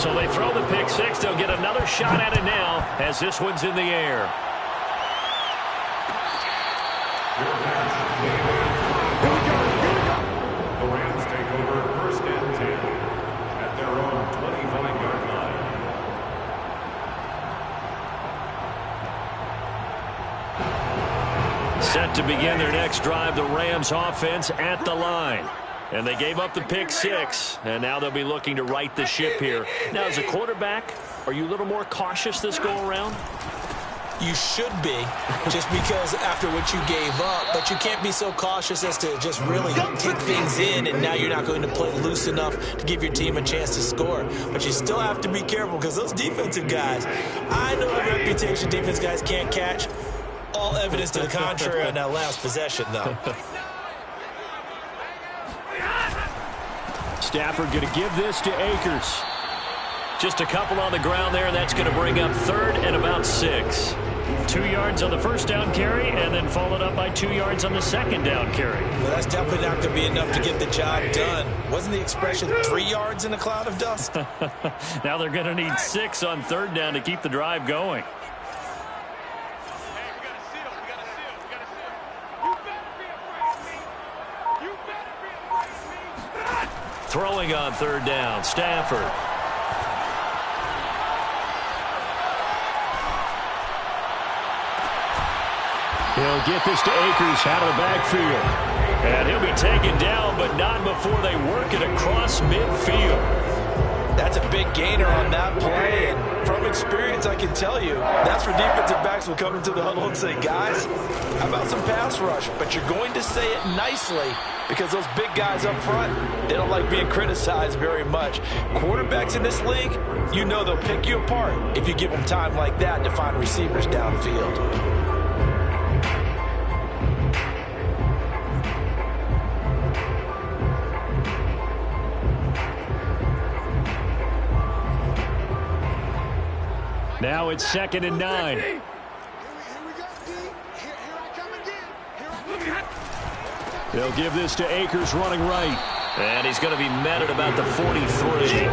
So they throw the pick six. They'll get another shot at it now as this one's in the air. The Rams take over first and 10 at their own 25-yard line. Set to begin their next drive, the Rams offense at the line. And they gave up the pick six, and now they'll be looking to right the ship here. Now, as a quarterback, are you a little more cautious this go-around? You should be, just because after what you gave up, but you can't be so cautious as to just really take things in, and now you're not going to play loose enough to give your team a chance to score. But you still have to be careful because those defensive guys, I know the reputation defense guys can't catch. All evidence to the contrary on that last possession, though. Stafford going to give this to Akers. Just a couple on the ground there, and that's going to bring up third and about 6. 2 yards on the first down carry, and then followed up by 2 yards on the second down carry. Well, that's definitely not going to be enough to get the job done. Wasn't the expression 3 yards in a cloud of dust? Now they're going to need 6 on third down to keep the drive going. Throwing on third down, Stafford. He'll get this to Akers out of the backfield. And he'll be taken down, but not before they work it across midfield. That's a big gainer on that play, and from experience, I can tell you, that's where defensive backs will come into the huddle and say, guys, how about some pass rush? But you're going to say it nicely because those big guys up front, they don't like being criticized very much. Quarterbacks in this league, you know they'll pick you apart if you give them time like that to find receivers downfield. Now it's 2nd and 9. They'll give this to Akers running right. And he's going to be met at about the 43.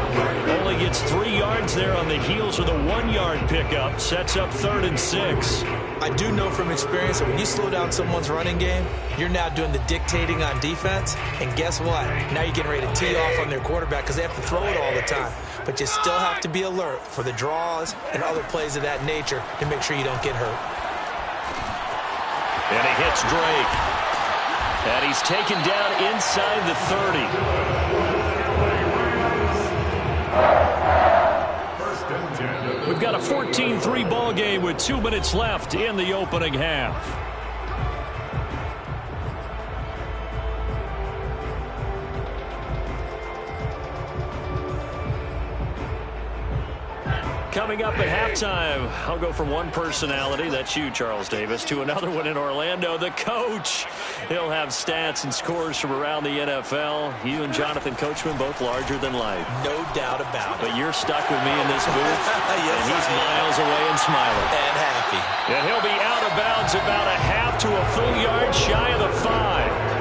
Only gets 3 yards there on the heels of the 1-yard pickup. Sets up 3rd and 6. I do know from experience that when you slow down someone's running game, you're now doing the dictating on defense. And guess what? Now you're getting ready to tee off on their quarterback because they have to throw it all the time. But you still have to be alert for the draws and other plays of that nature to make sure you don't get hurt. And he hits Drake. And he's taken down inside the 30. We've got a 14-3 ball game with 2 minutes left in the opening half. Coming up at halftime, I'll go from one personality, that's you, Charles Davis, to another one in Orlando, the coach. He'll have stats and scores from around the NFL. You and Jonathan Coachman, both larger than life. No doubt about it. But you're stuck with me in this booth, yes, and he's miles away and smiling. And happy. And he'll be out of bounds about a half to a full yard shy of the 5.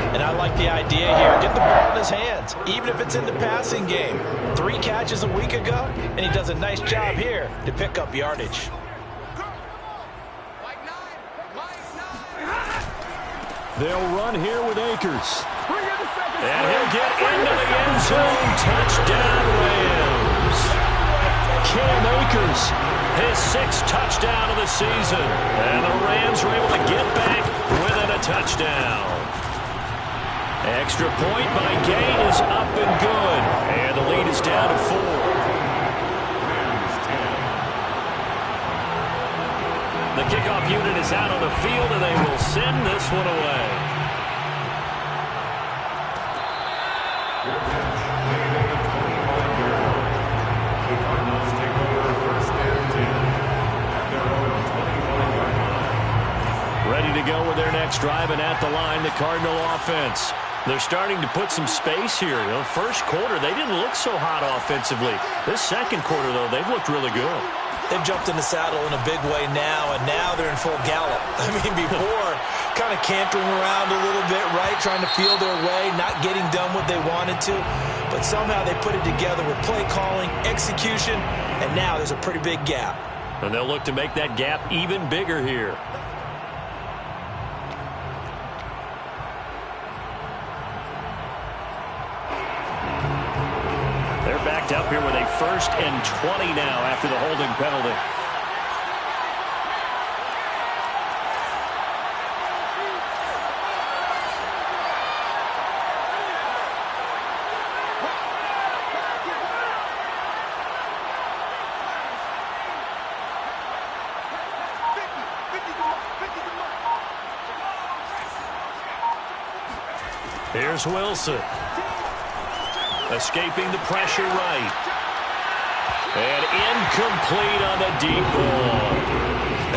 And I like the idea here. Get the ball in his hands, even if it's in the passing game. 3 catches a week ago, and he does a nice job here to pick up yardage. They'll run here with Akers. And he'll get into the end zone. Touchdown, Rams. Cam Akers, his 6th touchdown of the season. And the Rams are able to get back within a touchdown. Extra point by Gay is up and good. And the lead is down to 4. The kickoff unit is out on the field, and they will send this one away. Ready to go with their next drive, and at the line, the Cardinal offense. They're starting to put some space here. The first quarter, they didn't look so hot offensively. This second quarter, though, they've looked really good. They've jumped in the saddle in a big way now, and now they're in full gallop. I mean, before, kind of cantering around a little bit, right? Trying to feel their way, not getting done what they wanted to. But somehow they put it together with play calling, execution, and now there's a pretty big gap. And they'll look to make that gap even bigger here. They're backed up here with a 1st and 20 now after the holding penalty. Here's Wilson. Escaping the pressure right. And incomplete on the deep ball.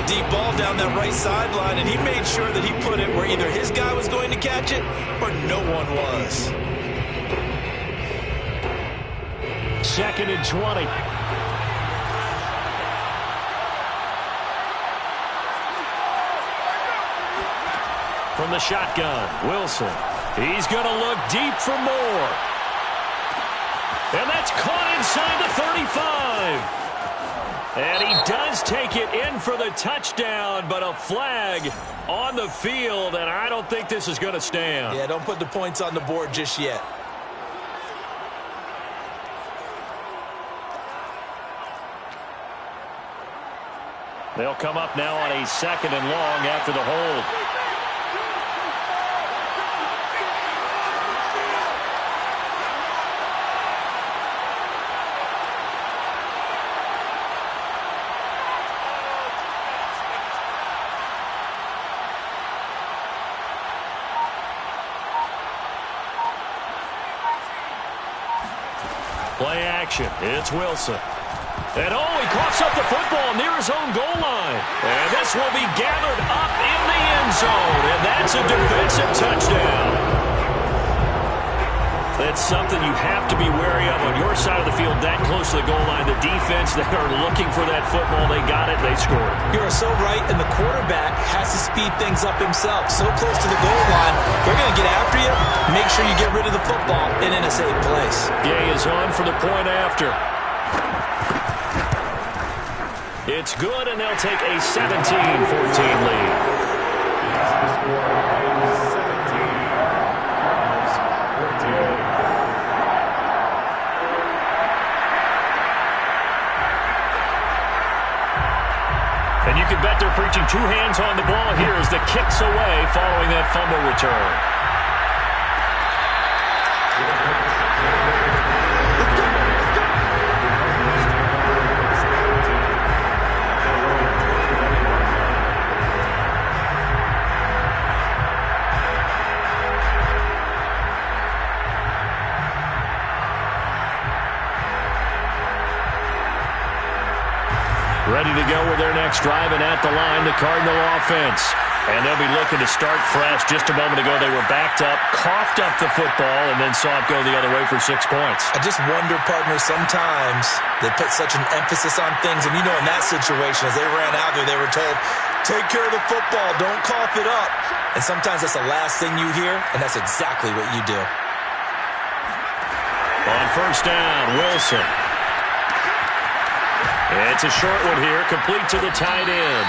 A deep ball down that right sideline, and he made sure that he put it where either his guy was going to catch it or no one was. 2nd and 20. From the shotgun, Wilson. He's going to look deep for more. And that's caught inside the 35. And he does take it in for the touchdown, but a flag on the field, and I don't think this is going to stand. Yeah, don't put the points on the board just yet. They'll come up now on a 2nd and long after the hold. Play action. It's Wilson. And he coughs up the football near his own goal line. And this will be gathered up in the end zone. And that's a defensive touchdown. That's something you have to be wary of on your side of the field, that close to the goal line. The defense, they are looking for that football. They got it. They scored. You are so right, and the quarterback has to speed things up himself. So close to the goal line, they're going to get after you. Make sure you get rid of the football and in a safe place. Gay is on for the point after. It's good, and they'll take a 17-14 lead. And you can bet they're preaching 2 hands on the ball here as the kick's away following that fumble return. Ready to go with their next drive, and at the line, the Cardinal offense. And they'll be looking to start fresh. Just a moment ago, they were backed up, coughed up the football, and then saw it go the other way for 6 points. I just wonder, partner, sometimes they put such an emphasis on things. And, you know, in that situation, as they ran out there, they were told, take care of the football, don't cough it up. And sometimes that's the last thing you hear, and that's exactly what you do. On 1st down, Wilson. It's a short one here, complete to the tight end.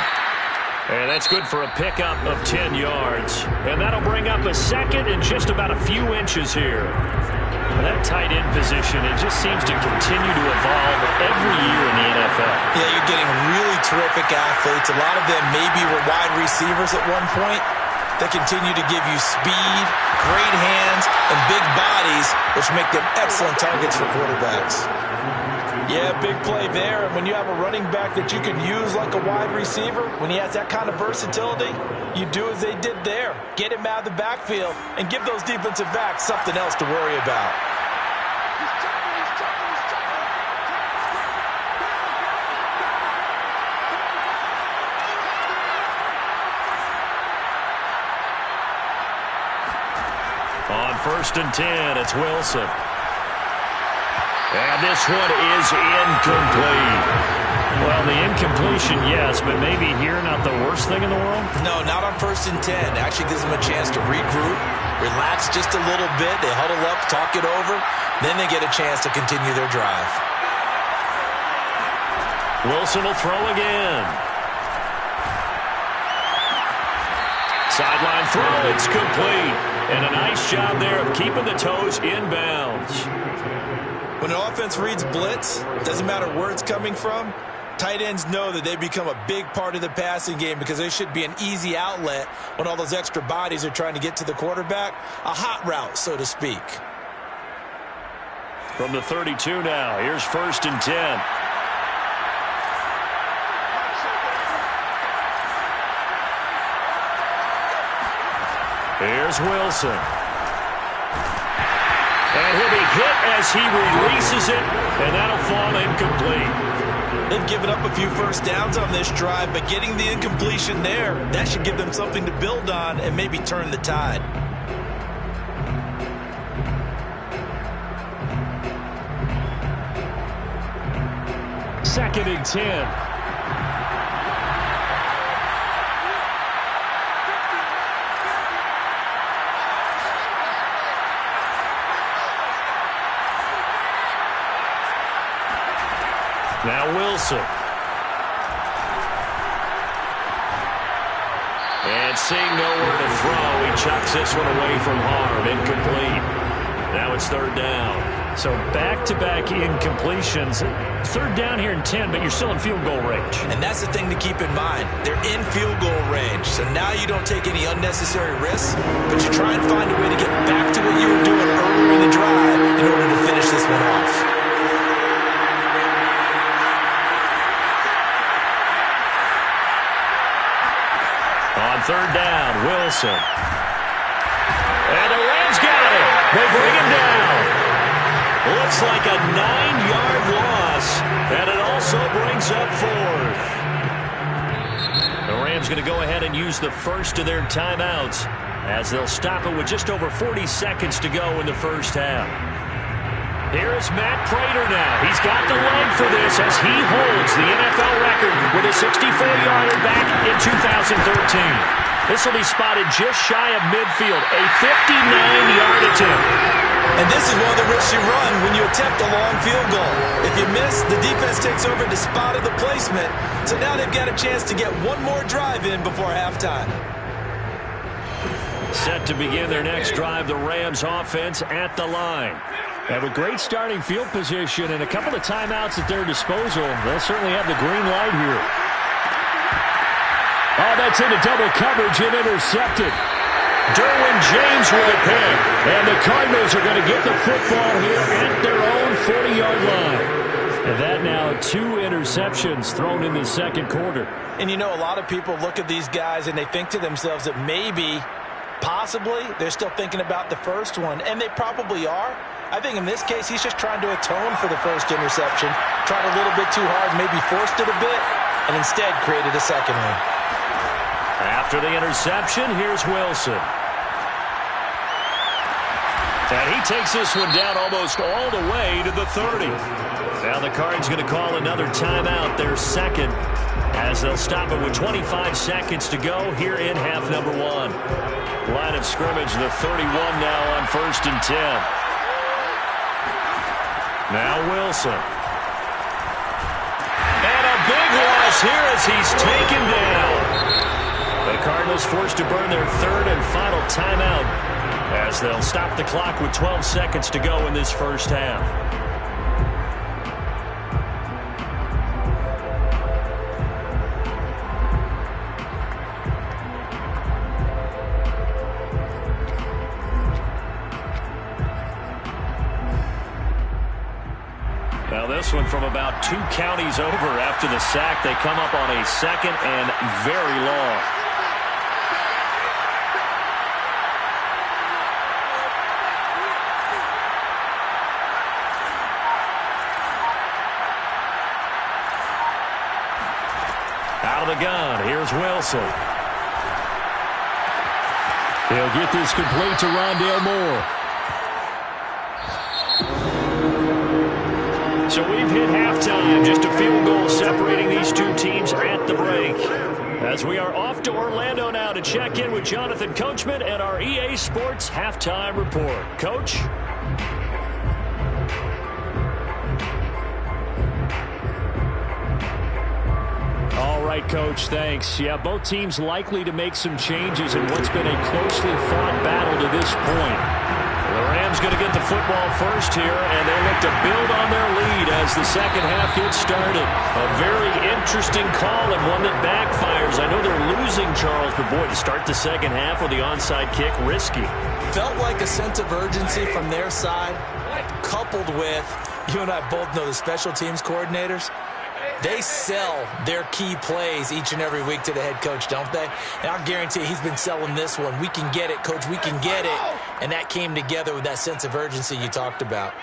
And that's good for a pickup of 10 yards. And that'll bring up a 2nd and just about a few inches here. And that tight end position, it just seems to continue to evolve every year in the NFL. Yeah, you're getting really terrific athletes. A lot of them maybe were wide receivers at one point. They continue to give you speed, great hands, and big bodies, which make them excellent targets for quarterbacks. Yeah, big play there. And when you have a running back that you can use like a wide receiver, when he has that kind of versatility, you do as they did there. Get him out of the backfield and give those defensive backs something else to worry about. On 1st and 10, it's Wilson. And this one is incomplete. Well, the incompletion, yes, but maybe here not the worst thing in the world? No, not on 1st and 10. Actually gives them a chance to regroup, relax just a little bit. They huddle up, talk it over. Then they get a chance to continue their drive. Wilson will throw again. Sideline throw, it's complete. And a nice job there of keeping the toes in bounds. When an offense reads blitz, doesn't matter where it's coming from, tight ends know that they become a big part of the passing game because they should be an easy outlet when all those extra bodies are trying to get to the quarterback. A hot route, so to speak. From the 32 now, here's 1st and 10. Here's Wilson. And he'll be hit as he releases it, and that'll fall incomplete. They've given up a few first downs on this drive, but getting the incompletion there, that should give them something to build on and maybe turn the tide. Second and 10. Now Wilson. And seeing nowhere to throw, he chucks this one away from harm. Incomplete. Now it's 3rd down. So back-to-back incompletions. 3rd down here in 10, but you're still in field goal range. And that's the thing to keep in mind. They're in field goal range. So now you don't take any unnecessary risks, but you try and find a way to get back to what you were doing earlier in the drive in order to finish this one off. On 3rd down, Wilson. And the Rams got it. They bring him down. Looks like a 9-yard loss, and it also brings up 4th. The Rams going to go ahead and use the first of their timeouts as they'll stop it with just over 40 seconds to go in the first half. Here is Matt Prater now. He's got the leg for this as he holds the NFL record with a 64-yarder back in 2013. This will be spotted just shy of midfield, a 59-yard attempt. And this is one of the risks you run when you attempt a long field goal. If you miss, the defense takes over the spot of the placement. So now they've got a chance to get one more drive in before halftime. Set to begin their next drive, the Rams offense at the line. They have a great starting field position and a couple of timeouts at their disposal. They'll certainly have the green light here. Oh, that's into double coverage and intercepted. Derwin James with a pick. And the Cardinals are going to get the football here at their own 40-yard line. And that now 2 interceptions thrown in the second quarter. And you know, a lot of people look at these guys and they think to themselves that maybe, possibly, they're still thinking about the first one. And they probably are. I think in this case, he's just trying to atone for the first interception. Tried a little bit too hard, maybe forced it a bit, and instead created a second one. After the interception, here's Wilson. And he takes this one down almost all the way to the 30. Now the Cards going to call another timeout, their second, as they'll stop it with 25 seconds to go here in half number 1. Line of scrimmage, the 31 now on 1st and 10. Now Wilson. And a big loss here as he's taken down. The Cardinals forced to burn their 3rd and final timeout as they'll stop the clock with 12 seconds to go in this first half. Now this one from about 2 counties over after the sack. They come up on a 2nd and very long. Out of the gun, here's Wilson. He'll get this complete to Rondale Moore. So we've hit halftime. Just a field goal separating these two teams at the break. As we are off to Orlando now to check in with Jonathan Coachman and our EA Sports Halftime Report. Coach? All right, Coach, thanks. Yeah, both teams likely to make some changes in what's been a closely fought battle to this point. The Rams going to get the football first here, and they look to build on their lead as the second half gets started. A very interesting call and one that backfires. I know they're losing, Charles, but boy, to start the second half with the onside kick, risky. Felt like a sense of urgency from their side, coupled with, you and I both know the special teams coordinators. They sell their key plays each and every week to the head coach, don't they? And I'll guarantee he's been selling this one. We can get it, coach. We can get it. And that came together with that sense of urgency you talked about.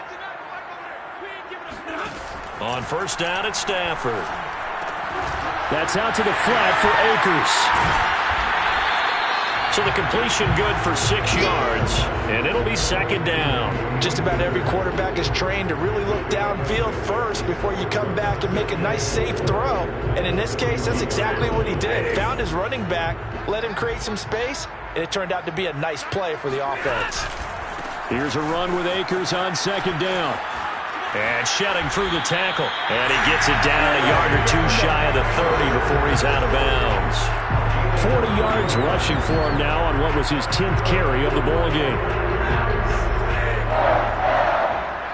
On first down at Stafford. That's out to the flat for Akers. So the completion good for 6 yards, and it'll be second down. Just about every quarterback is trained to really look downfield first before you come back and make a nice, safe throw. And in this case, that's exactly what he did. Found his running back, let him create some space, and it turned out to be a nice play for the offense. Here's a run with Akers on second down. And shedding through the tackle. And he gets it down a yard or two shy of the 30 before he's out of bounds. 40 yards rushing for him now on what was his 10th carry of the ball game.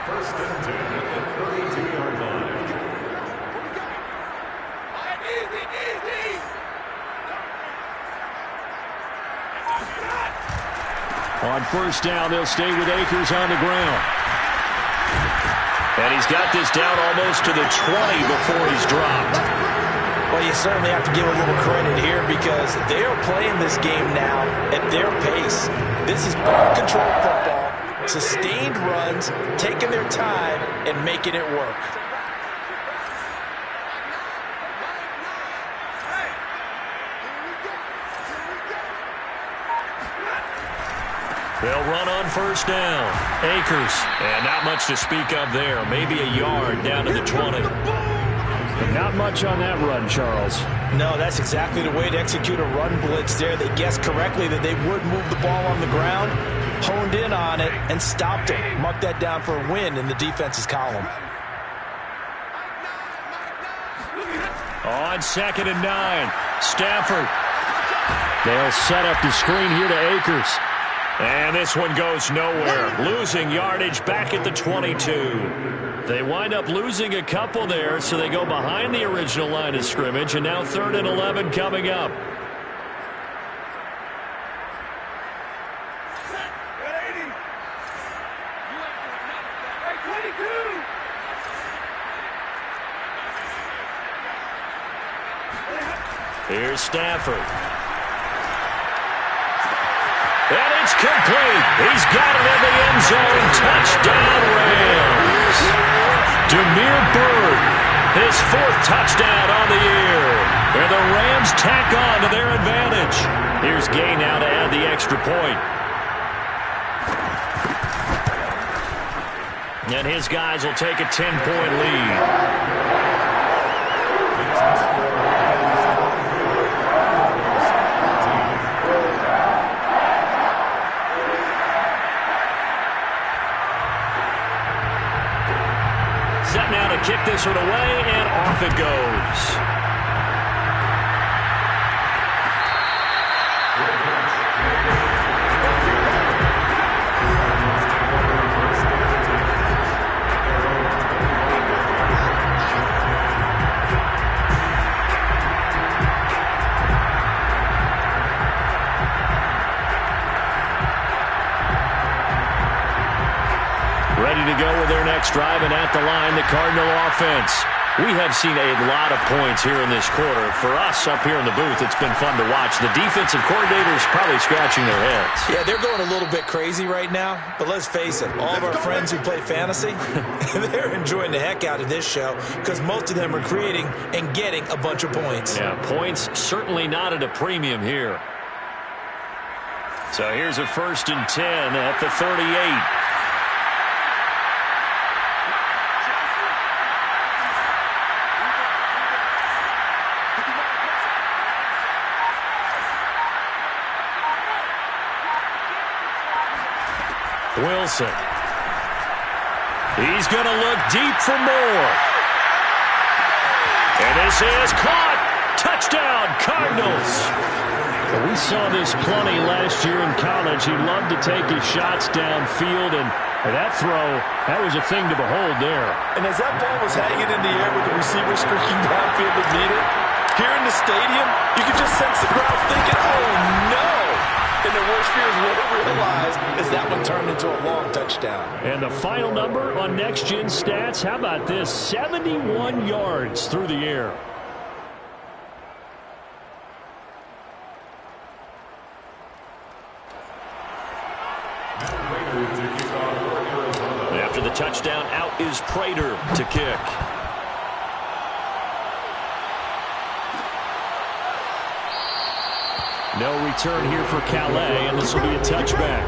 First and 10 at the 32-yard line. On first down, they'll stay with Akers on the ground. And he's got this down almost to the 20 before he's dropped. Well, you certainly have to give a little credit here because they are playing this game now at their pace. This is ball-control football, sustained runs, taking their time, and making it work. They'll run on first down. Akers, and not much to speak of there. Maybe a yard down to the 20. Not much on that run, Charles. No, that's exactly the way to execute a run blitz there. They guessed correctly that they would move the ball on the ground, honed in on it, and stopped it. Mark that down for a win in the defense's column. On second and 9, Stafford. They'll set up the screen here to Akers. And this one goes nowhere. Losing yardage back at the 22. They wind up losing a couple there, so they go behind the original line of scrimmage, and now 3rd and 11 coming up. Here's Stafford. And it's complete. He's got it in the end zone. Touchdown, Rams. Damiere Byrd, his 4th touchdown on the year. And the Rams tack on to their advantage. Here's Gay now to add the extra point. And his guys will take a 10-point lead. Set now to kick this one away, and off it goes. Ready to go with their next drive, and at the line, the Cardinal offense. We have seen a lot of points here in this quarter. For us up here in the booth, it's been fun to watch. The defensive coordinators probably scratching their heads. Yeah, they're going a little bit crazy right now, but let's face it, all of our friends who play fantasy, they're enjoying the heck out of this show because most of them are creating and getting a bunch of points. Yeah, points certainly not at a premium here. So here's a 1st and 10 at the 38. Wilson. He's going to look deep for more. And this is caught. Touchdown, Cardinals. We saw this plenty last year in college. He loved to take his shots downfield, and that throw, that was a thing to behold there. And as that ball was hanging in the air with the receiver streaking downfield to meet it, here in the stadium, you could just sense the crowd thinking, oh, no. And the worst fears wouldn't realize as that one turned into a long touchdown. And the final number on Next Gen Stats, how about this? 71 yards through the air. After the touchdown, out is Prater to kick. No return here for Calais, and this will be a touchback.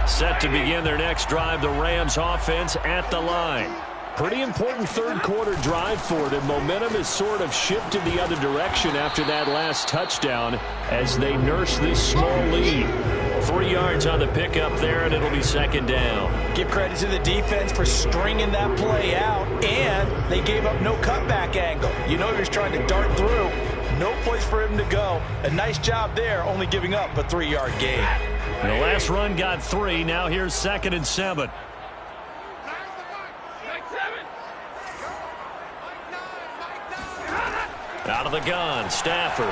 Set to begin their next drive, the Rams offense at the line. Pretty important third quarter drive for them. Momentum has sort of shifted the other direction after that last touchdown as they nurse this small lead. 3 yards on the pickup there, and it'll be second down. Give credit to the defense for stringing that play out, and they gave up no cutback angle. You know he was trying to dart through. No place for him to go. A nice job there, only giving up a 3-yard gain. And the last run got 3. Now here's 2nd and 7. Out of the gun, Stafford.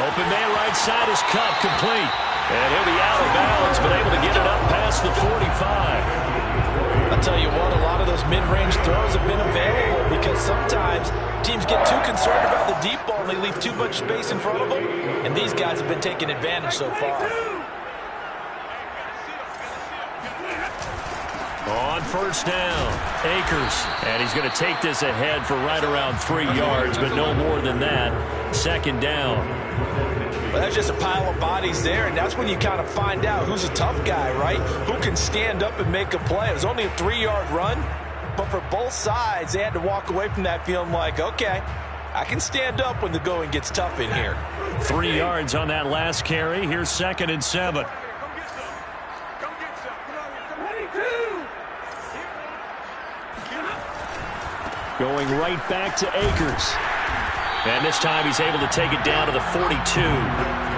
Open man right side is Cup, complete. And he'll be out of bounds, but able to get it up past the 45. I'll tell you what, a lot of those mid-range throws have been available because sometimes teams get too concerned about the deep ball and they leave too much space in front of them. And these guys have been taking advantage so far. On first down, Akers. And he's going to take this ahead for right around 3 yards, but no more than that. Second down. Well, that's just a pile of bodies there, and that's when you kind of find out who's a tough guy, right? Who can stand up and make a play. It was only a 3-yard run, but for both sides, they had to walk away from that feeling like, okay, I can stand up when the going gets tough in here. 3 yards on that last carry. Here's 2nd and 7. Going right back to Akers. And this time he's able to take it down to the 42.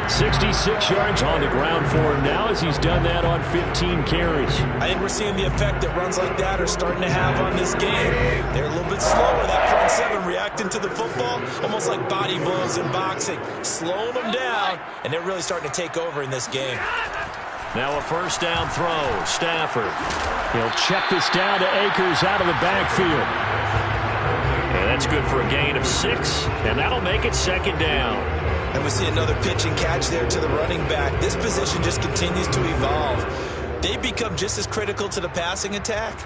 66 yards on the ground for him now as he's done that on 15 carries. I think we're seeing the effect that runs like that are starting to have on this game. They're a little bit slower, that front seven reacting to the football, almost like body blows in boxing, slowing them down, and they're really starting to take over in this game. Now a first down throw, Stafford. He'll check this down to Akers out of the backfield. And that's good for a gain of 6, and that'll make it second down. And we see another pitch and catch there to the running back. This position just continues to evolve. They become just as critical to the passing attack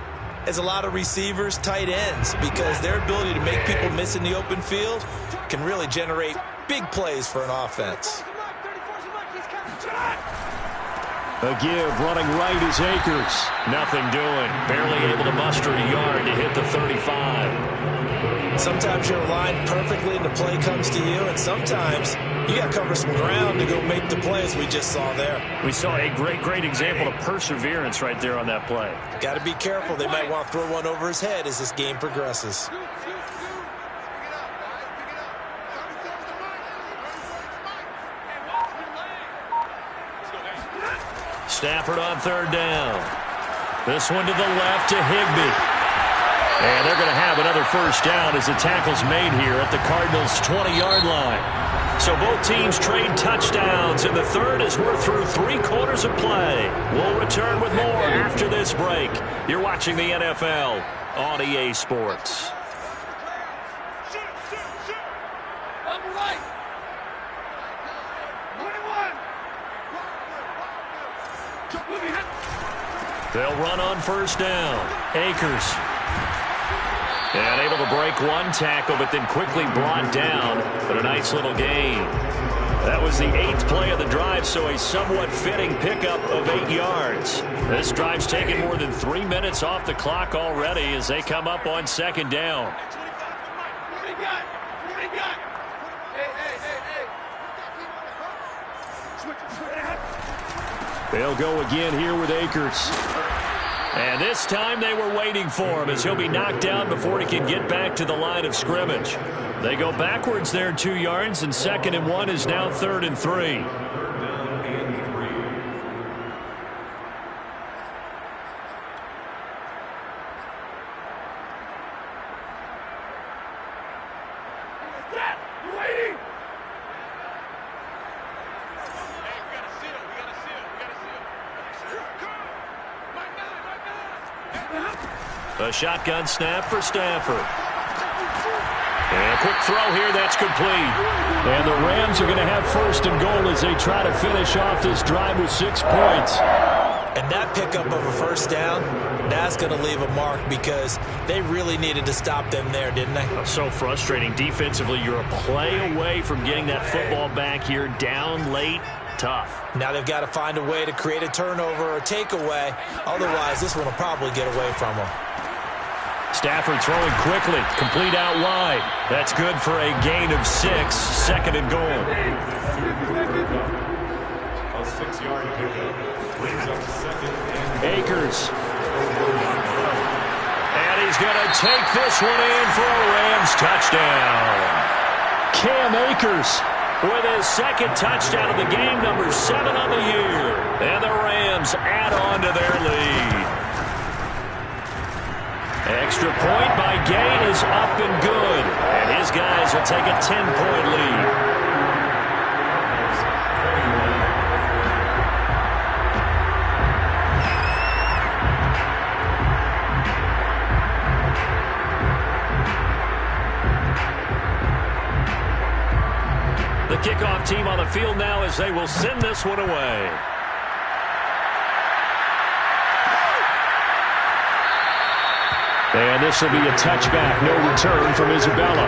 as a lot of receivers, tight ends, because their ability to make people miss in the open field can really generate big plays for an offense. A give, running right is Akers. Nothing doing. Barely able to muster a yard to hit the 35. Sometimes you're aligned perfectly and the play comes to you, and sometimes you got to cover some ground to go make the plays we just saw there. We saw a great example of perseverance right there on that play. Got to be careful. They might want to throw one over his head as this game progresses. Stafford on third down. This one to the left to Higbee. And they're going to have another first down as the tackle's made here at the Cardinals' 20-yard line. So both teams trade touchdowns, and the third as we're through 3 quarters of play. We'll return with more after this break. You're watching the NFL on EA Sports. They'll run on first down. Akers. And able to break one tackle, but then quickly brought down. But a nice little gain. That was the 8th play of the drive, so a somewhat fitting pickup of 8 yards. This drive's taken more than 3 minutes off the clock already as they come up on 2nd down. They'll go again here with Akers. And this time they were waiting for him as he'll be knocked down before he can get back to the line of scrimmage. They go backwards there 2 yards, and 2nd and 1 is now 3rd and 3. A shotgun snap for Stafford. And a quick throw here, that's complete. And the Rams are going to have 1st and goal as they try to finish off this drive with 6 points. And that pickup of a 1st down, that's going to leave a mark because they really needed to stop them there, didn't they? So frustrating. Defensively, you're a play away from getting that football back here, down late. Tough. Now they've got to find a way to create a turnover or takeaway. Otherwise, this one will probably get away from them. Stafford throwing quickly, complete out wide. That's good for a gain of 6, 2nd and goal. A 6-yard pickup brings up 2nd and Akers. And he's going to take this one in for a Rams touchdown. Cam Akers with his 2nd touchdown of the game, number 7 on the year. And the Rams add on to their lead. Extra point by Gay is up and good. And his guys will take a 10-point lead. The kickoff team on the field now as they will send this one away. And this will be a touchback, no return from Isabella.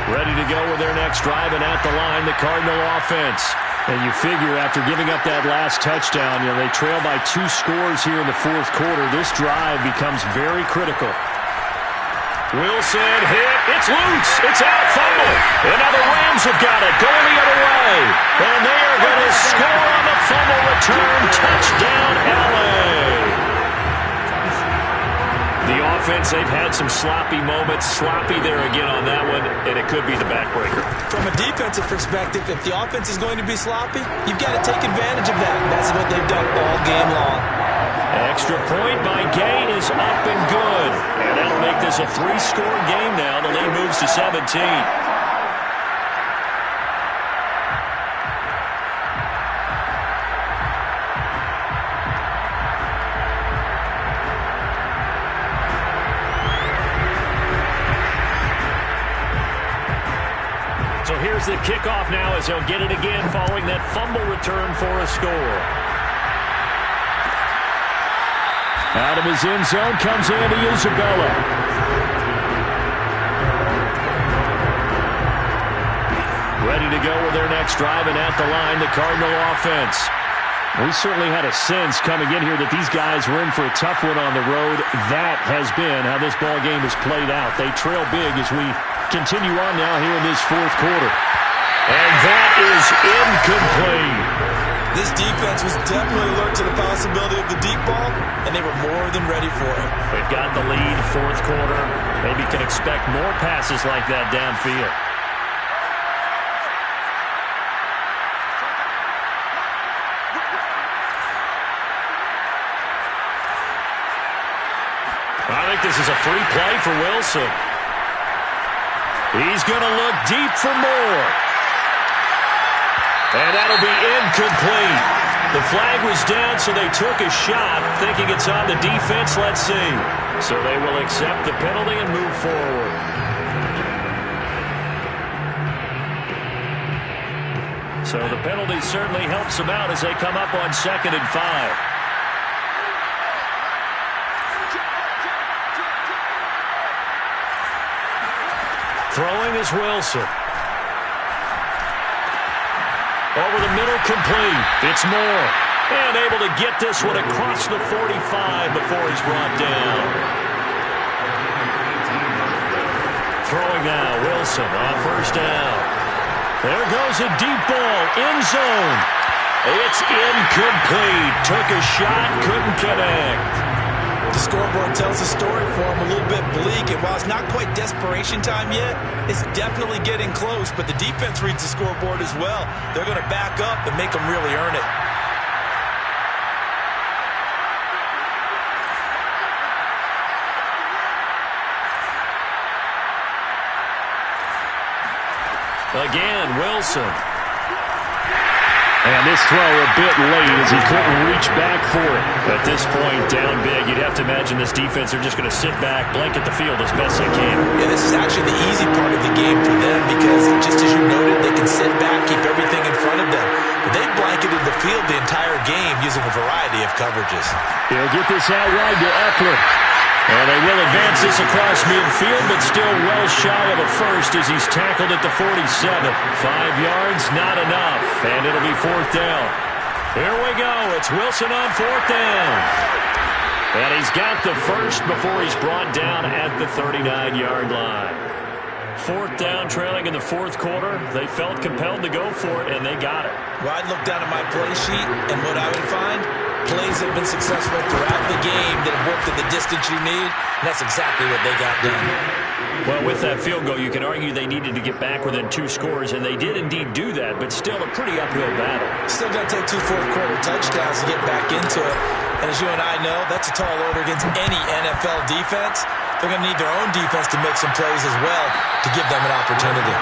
Ready to go with their next drive, and at the line, the Cardinal offense. And you figure after giving up that last touchdown, they trail by 2 scores here in the 4th quarter. This drive becomes very critical. Wilson hit. It's loose. It's out. Fumble. And now the Rams have got it. Going the other way. And they are going to score on the fumble return. Touchdown, LA. The offense, they've had some sloppy moments. Sloppy there again on that one, and it could be the backbreaker. From a defensive perspective, if the offense is going to be sloppy, you've got to take advantage of that. That's what they've done all game long. Extra point by Gay is up and good. And that'll make this a 3-score game now. The lead moves to 17. So here's the kickoff now as they'll get it again following that fumble return for a score. Out of his end zone comes Andy Isabella. Ready to go with their next drive, and at the line, the Cardinal offense. We certainly had a sense coming in here that these guys were in for a tough one on the road. That has been how this ball game has played out. They trail big as we continue on now here in this 4th quarter. And that is incomplete. This defense was definitely alert to the possibility of the deep ball, and they were more than ready for it. They've got the lead, 4th quarter. Maybe can expect more passes like that downfield. I think this is a free play for Wilson. He's going to look deep for more. And that'll be incomplete. The flag was down, so they took a shot, thinking it's on the defense. Let's see. So they will accept the penalty and move forward. So the penalty certainly helps them out as they come up on 2nd and 5. Throwing is Wilson. Over the middle, complete. It's Moore. And able to get this one across the 45 before he's brought down. Throwing now, Wilson on 1st down. There goes a deep ball, end zone. It's incomplete. Took a shot, couldn't connect. The scoreboard tells a story for him, a little bit bleak, and while it's not quite desperation time yet, it's definitely getting close, but the defense reads the scoreboard as well. They're going to back up and make them really earn it. Again, Wilson. And this throw a bit late as he couldn't reach back for it. At this point, down big, you'd have to imagine this defense are just going to sit back, blanket the field as best they can. Yeah, this is actually the easy part of the game for them because, just as you noted, they can sit back, keep everything in front of them. But they blanketed the field the entire game using a variety of coverages. He'll get this out wide to Eckler. And they will advance this across midfield, but still well shy of a first as he's tackled at the 47. 5 yards, not enough. And it'll be 4th down. Here we go. It's Wilson on 4th down. And he's got the first before he's brought down at the 39-yard line. 4th down, trailing in the 4th quarter. They felt compelled to go for it, and they got it. Well, I'd look down at my play sheet, and what I would find, plays have been successful throughout the game that have worked at the distance you need, and that's exactly what they got done. Well, with that field goal, you can argue they needed to get back within 2 scores, and they did indeed do that, but still a pretty uphill battle. Still going to take 2 fourth-quarter touchdowns to get back into it. And as you and I know, that's a tall order against any NFL defense. They're going to need their own defense to make some plays as well to give them an opportunity.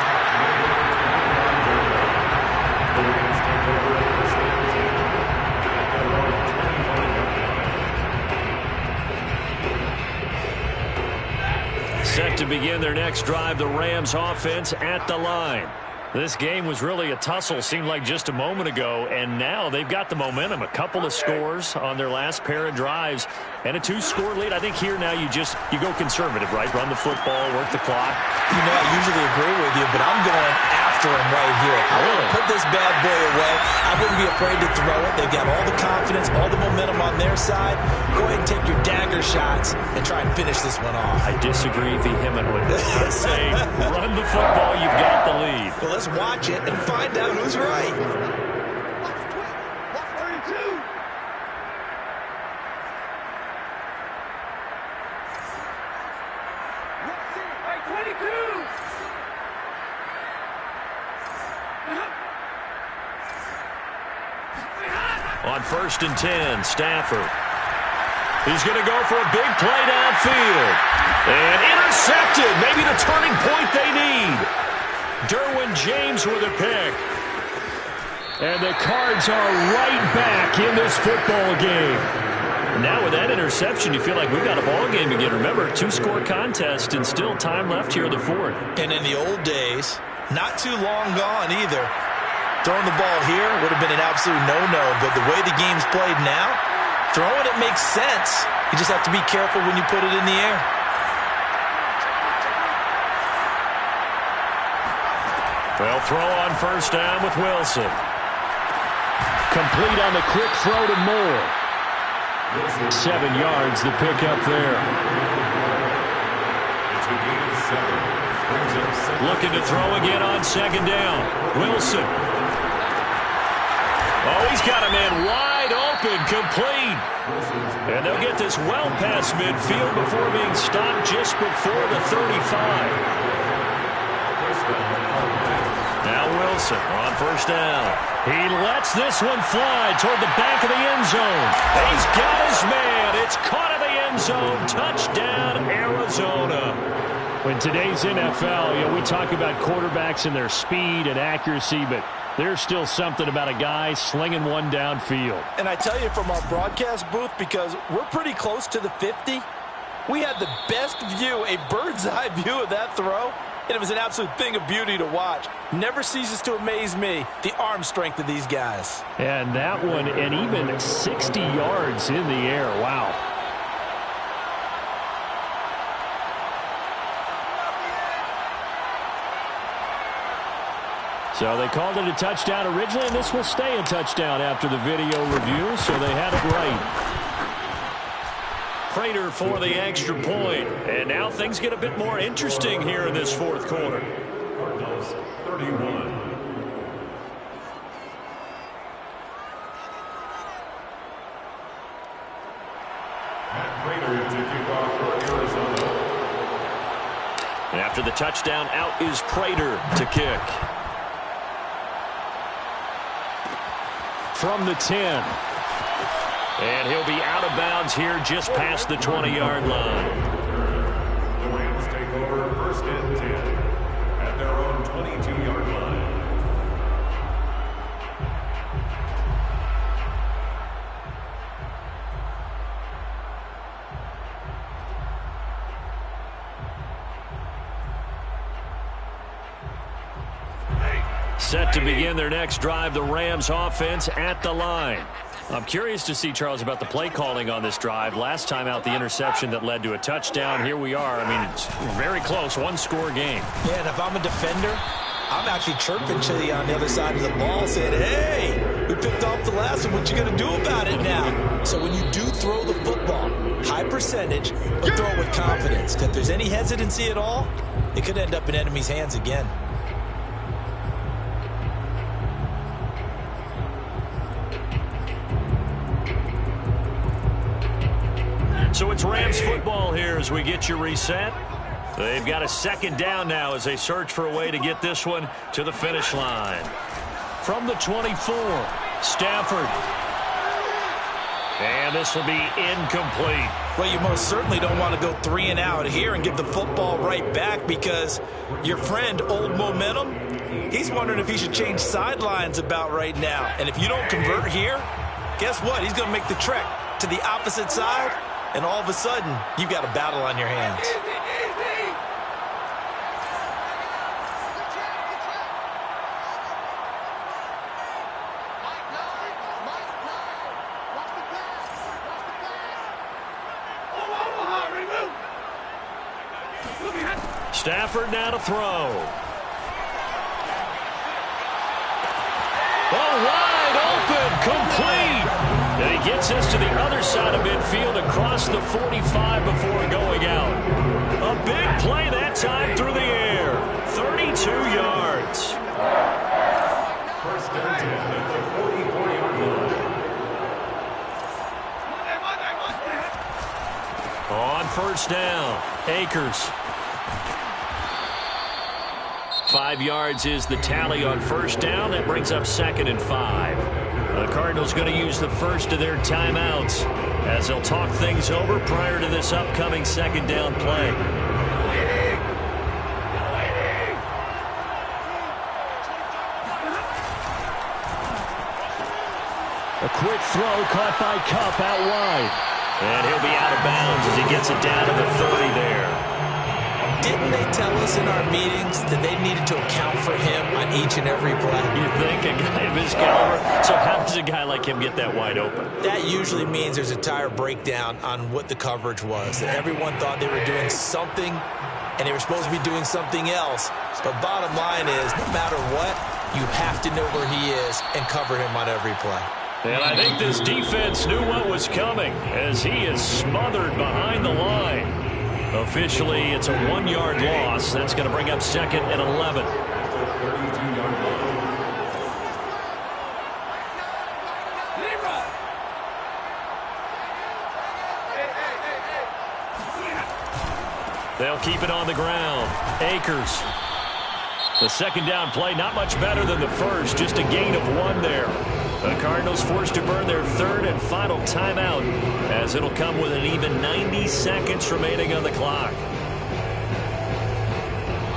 Set to begin their next drive, the Rams offense at the line. This game was really a tussle, seemed like just a moment ago, and now they've got the momentum. A couple of scores on their last pair of drives, and a 2-score lead. I think here now you go conservative, right? Run the football, work the clock. You know, I usually agree with you, but I'm going after him right here. I want to put this bad boy away. I wouldn't be afraid to throw it. They've got all the confidence, all the momentum on their side. Go ahead and take your dagger shots and try and finish this one off. I disagree vehemently. I say run the football, you've got the lead. Well, let's watch it and find out who's right. On 1st and 10, Stafford. He's going to go for a big play downfield. And intercepted. Maybe the turning point they need. Derwin James with a pick. And the Cards are right back in this football game. Now with that interception, you feel like we've got a ball game again. Remember, 2-score contest and still time left here in the 4th. And in the old days, not too long gone either. Throwing the ball here would have been an absolute no-no, but the way the game's played now, throwing it makes sense. You just have to be careful when you put it in the air. Well, throw on 1st down with Wilson. Complete on the quick throw to Moore. 7 yards, the pickup there. Looking to throw again on 2nd down. Wilson. Oh, he's got a man wide open, complete. And they'll get this well past midfield before being stopped just before the 35. Now Wilson on 1st down. He lets this one fly toward the back of the end zone. He's got his man. It's caught in the end zone. Touchdown, Arizona. In today's NFL, we talk about quarterbacks and their speed and accuracy, but there's still something about a guy slinging one downfield. And I tell you from our broadcast booth, because we're pretty close to the 50, we had the best view, a bird's eye view of that throw. and it was an absolute thing of beauty to watch. Never ceases to amaze me, the arm strength of these guys. And that one, and even 60 yards in the air. Wow. So they called it a touchdown originally, and this will stay a touchdown after the video review, so they had it right. Prater for the extra point. And now things get a bit more interesting here in this fourth quarter. Cardinals 31. Matt Prater to kick off for Arizona. And after the touchdown, out is Prater to kick. From the 10. And he'll be out of bounds here just past the 20-yard line. The Rams take over first and 10 at their own 22-yard line. Set to begin their next drive, the Rams offense at the line. I'm curious to see, Charles, about the play calling on this drive. Last time out, the interception that led to a touchdown. Here we are. I mean, it's very close, one-score game. Yeah, and if I'm a defender, I'm actually chirping to you on the other side of the ball saying, hey, we picked off the last one. What you going to do about it now? So when you do throw the football, high percentage, but throw it with confidence. If there's any hesitancy at all, it could end up in enemy's hands again. So it's Rams football here as we get you reset. They've got a second down now as they search for a way to get this one to the finish line. From the 24, Stafford. And this will be incomplete. Well, you most certainly don't want to go 3 and out here and give the football right back because your friend, Old Momentum, he's wondering if he should change sidelines about right now. And if you don't convert here, guess what? He's going to make the trek to the opposite side. And all of a sudden, you've got a battle on your hands. Stafford now to throw. Oh, wide open, complete. And he gets us to the other side of midfield across the 45 before going out. A big play that time through the air. 32 yards. First and 10 at the 44-yard line. On first down, Akers. 5 yards is the tally on first down. That brings up 2nd and 5. The Cardinals going to use the first of their timeouts as they'll talk things over prior to this upcoming second down play. A quick throw caught by Kupp out wide. And he'll be out of bounds as he gets it down to the 30 there. Didn't they tell us in our meetings that they needed to account for him on each and every play? You think a guy of his caliber? So how does a guy like him get that wide open? That usually means there's a tire breakdown on what the coverage was. That everyone thought they were doing something, and they were supposed to be doing something else. But bottom line is, no matter what, you have to know where he is and cover him on every play. And I think this defense knew what was coming as he is smothered behind the line. Officially, it's a 1-yard loss. That's going to bring up 2nd and 11. They'll keep it on the ground. Akers. The second down play, not much better than the first, just a gain of 1 there. The Cardinals forced to burn their 3rd and final timeout as it'll come with an even 90 seconds remaining on the clock.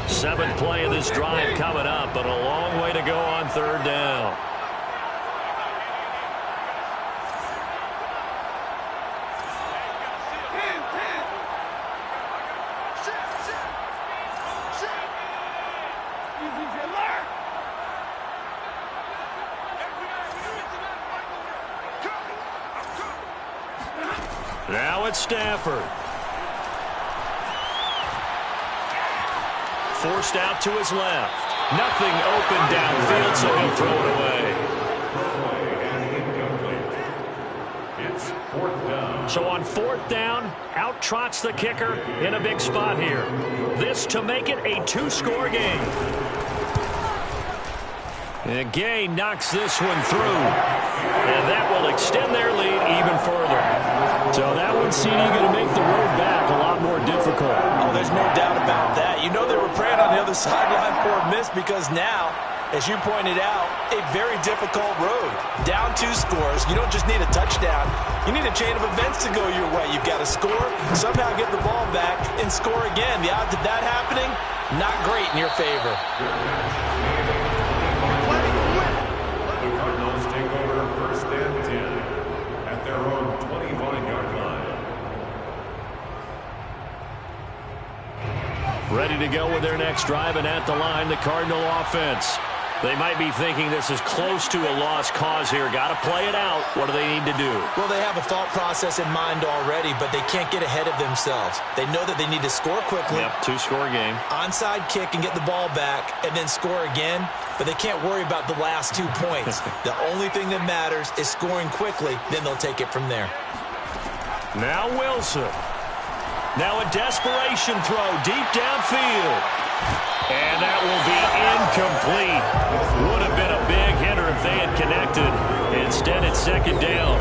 7th play of this drive coming up, but a long way to go on 3rd down. Now it's Stafford. Forced out to his left. Nothing open downfield, so he'll throw it away. It's 4th down. So on 4th down, out trots the kicker in a big spot here. This to make it a 2-score game. And Gay knocks this one through. And that will extend their lead even further. So that one, CD, going to make the road back a lot more difficult. Oh, there's no doubt about that. You know they were praying on the other sideline for a miss because now, as you pointed out, a very difficult road. Down 2 scores. You don't just need a touchdown. You need a chain of events to go your way. You've got to score, somehow get the ball back, and score again. The odds of that happening, not great in your favor. The Cardinals take over 1st and 10 at their own 25-yard line. Ready to go with their next drive, and at the line, the Cardinal offense. They might be thinking this is close to a lost cause here. Got to play it out. What do they need to do? Well, they have a thought process in mind already, but they can't get ahead of themselves. They know that they need to score quickly. Yep, 2-score game. Onside kick and get the ball back and then score again, but they can't worry about the last 2 points. The only thing that matters is scoring quickly, then they'll take it from there. Now Wilson. Now a desperation throw deep downfield. And that will be incomplete. Would have been a big hitter if they had connected. Instead, it's 2nd down.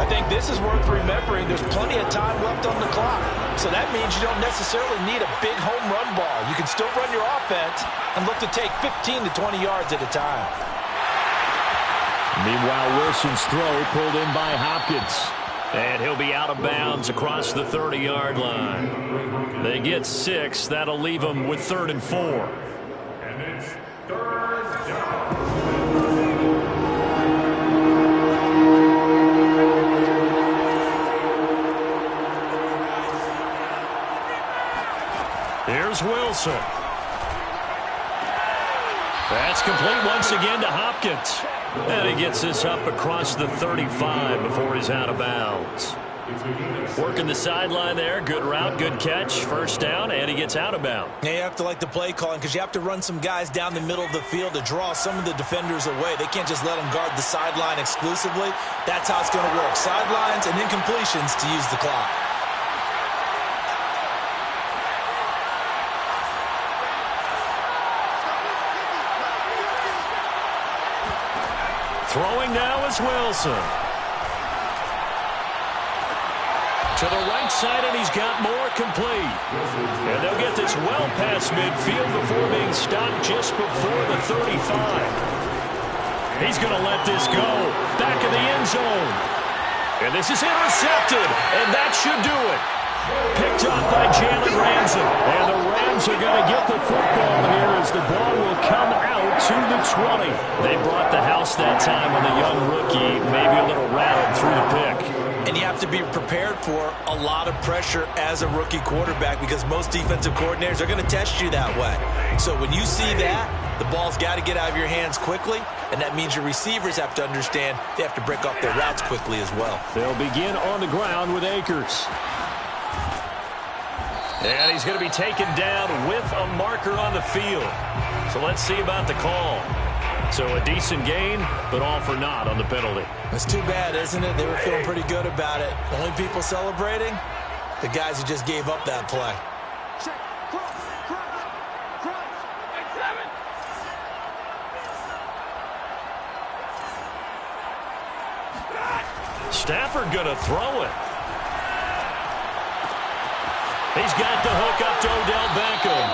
I think this is worth remembering. There's plenty of time left on the clock. So that means you don't necessarily need a big home run ball. You can still run your offense and look to take 15 to 20 yards at a time. Meanwhile, Wilson's throw pulled in by Hopkins. And he'll be out of bounds across the 30-yard line. They get 6. That'll leave them with 3rd and 4. And it's 3rd down. Here's Wilson. That's complete once again to Hopkins. And he gets this up across the 35 before he's out of bounds. Working the sideline there. Good route, good catch. 1st down, and he gets out of bounds. Yeah, you have to like the play calling because you have to run some guys down the middle of the field to draw some of the defenders away. They can't just let them guard the sideline exclusively. That's how it's going to work. Sidelines and incompletions to use the clock. Throwing now is Wilson. To the right side, and he's got more complete. And they'll get this well past midfield before being stopped just before the 35. He's going to let this go. Back in the end zone. And this is intercepted, and that should do it. Picked up by Jalen Ramsey. And the Rams are going to get the football here as the ball will come out to the 20. They brought the house that time on the young rookie, maybe a little rattled through the pick. And you have to be prepared for a lot of pressure as a rookie quarterback because most defensive coordinators are going to test you that way. So when you see that, the ball's got to get out of your hands quickly, and that means your receivers have to understand they have to break off their routes quickly as well. They'll begin on the ground with Akers. And he's going to be taken down with a marker on the field. So let's see about the call. So a decent gain, but all for naught on the penalty. It's too bad, isn't it? They were feeling pretty good about it. The only people celebrating, the guys who just gave up that play. Stafford going to throw it. He's got the hook up to Odell Beckham.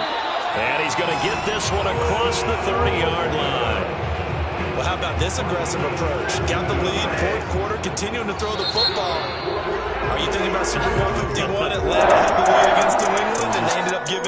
And he's going to get this one across the 30-yard line. Well, how about this aggressive approach? Got the lead, 4th quarter, continuing to throw the football. Are you thinking about Super Bowl 51? Atlanta had the lead against New England, and they ended up giving